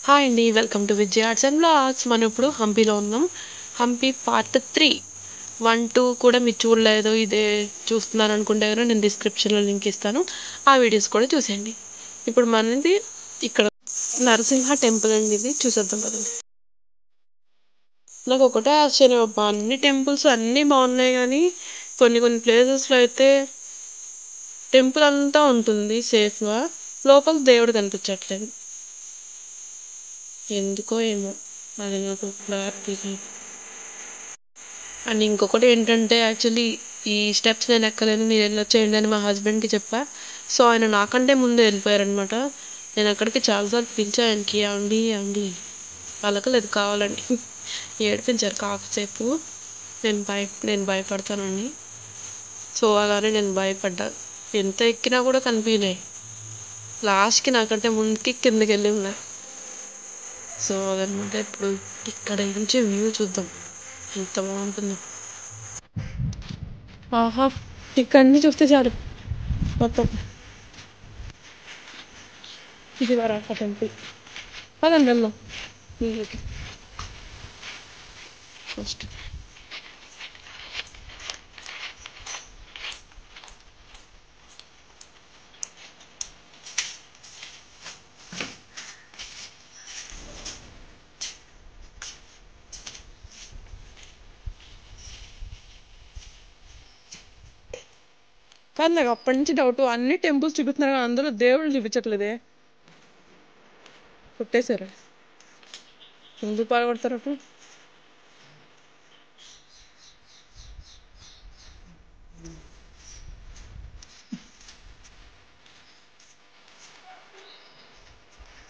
Hi అండి, welcome to Vijay Arts and Blogs. మనం ఇప్పుడు హంపీలో ఉన్నాం. హంపీ పార్ట్ 3, 1, 2 కూడా మీరు చూడలేదు, ఇదే చూస్తున్నారు అనుకుంటే కదా, నేను డిస్క్రిప్షన్లో లింక్ ఇస్తాను, ఆ వీడియోస్ కూడా చూసేయండి. ఇప్పుడు మనది ఇక్కడ నరసింహ టెంపుల్ అండి, ఇది చూసేద్దాం కదండి. నాకు ఒకటే ఆశ్చర్యం అబ్బా, అన్ని టెంపుల్స్ అన్నీ బాగున్నాయి కానీ కొన్ని కొన్ని ప్లేసెస్లో అయితే టెంపుల్ అంతా ఉంటుంది సేఫ్గా, లోపల దేవుడు కనిపించట్లేదు, ఎందుకో ఏమో అది నాకు క్లారిటీ. అండ్ ఇంకొకటి ఏంటంటే, యాక్చువల్లీ ఈ స్టెప్స్ నేను ఎక్కలేను, మీరు వెళ్ళొచ్చేయండి అని మా హస్బెండ్కి చెప్పా. సో ఆయన నాకంటే ముందు వెళ్ళిపోయారనమాట. నేను అక్కడికి చాలాసార్లు పిలిచా ఆయనకి, అండి అండి పలకలేదు, కావాలండి ఏడిపించారు కాసేపు. నేను భయపడతానండి. సో అలానే నేను భయపడ్డా, ఎంత ఎక్కినా కూడా కనిపించినాయి. లాస్ట్కి నాకంటే ముందుకి కిందకి వెళ్ళి ఉన్నాయి. సో అదనమాట. ఇప్పుడు ఇక్కడ నుంచి వ్యూ చూద్దాం ఎంత బాగుంటుందో. ఆహా, ఇక్కడి నుంచి చూస్తే చాలు మొత్తం. ఇది వరాహ టెంపుల్. పదండి వెళ్దాం ఫస్ట్. కాదు, నాకు అప్పటి నుంచి డౌట్, అన్ని టెంపుల్స్ చూపిస్తున్నారు కానీ అందులో దేవుళ్ళు చూపించట్లేదే, కొట్టేశారు, ఎందుకు పాల్గొడతారు అప్పుడు.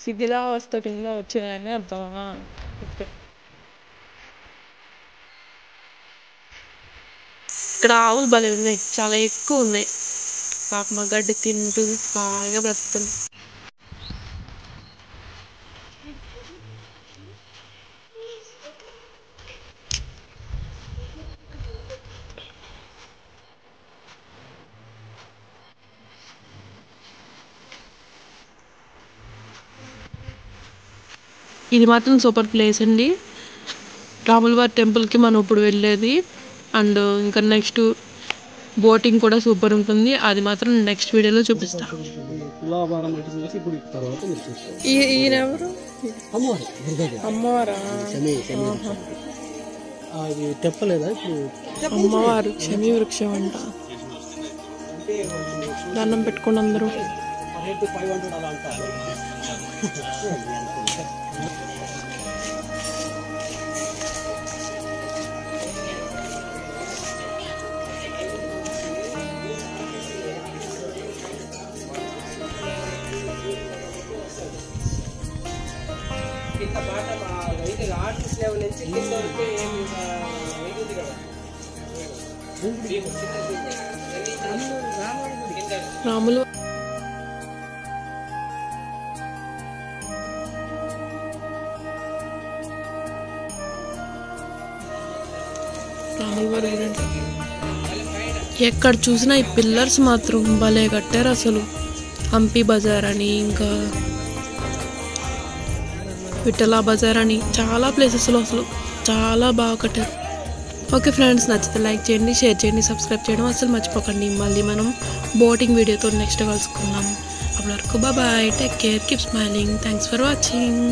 శిథిలావస్థ కింద వచ్చేదాన్ని అర్థమా. ఇక్కడ ఆవులు భలే ఉన్నాయి, చాలా ఎక్కువ ఉన్నాయి. పాపం గడ్డి తింటూ బాగా బ్రతుకుతుంది. ఇది మాత్రం సూపర్ ప్లేస్ అండి, రాములవారి టెంపుల్కి మనం ఇప్పుడు వెళ్ళేది. అండ్ ఇంకా నెక్స్ట్ బోటింగ్ కూడా సూపర్ ఉంటుంది, అది మాత్రం నెక్స్ట్ వీడియోలో చూపిస్తాను. ఈయనెవరు? అమ్మవారా? చెప్పలేదా? అమ్మవారు శమీ వృక్షం అంట, దండం పెట్టుకోండి అందరూ. రాములు రాములవారి ఎక్కడ చూసినా ఈ పిల్లర్స్ మాత్రం భలే కట్టారు అసలు. హంపీ బజార్ అని, ఇంకా విఠలా బజార్ అని, చాలా ప్లేసెస్లో అసలు చాలా బాగా కట్టారు. ఓకే ఫ్రెండ్స్, నచ్చితే లైక్ చేయండి, షేర్ చేయండి, సబ్స్క్రైబ్ చేయడం అసలు మర్చిపోకండి. మళ్ళీ మనం బోటింగ్ వీడియోతో నెక్స్ట్ కలుసుకుందాం. అప్పటి వరకు bye, take care, keep smiling, thanks for watching.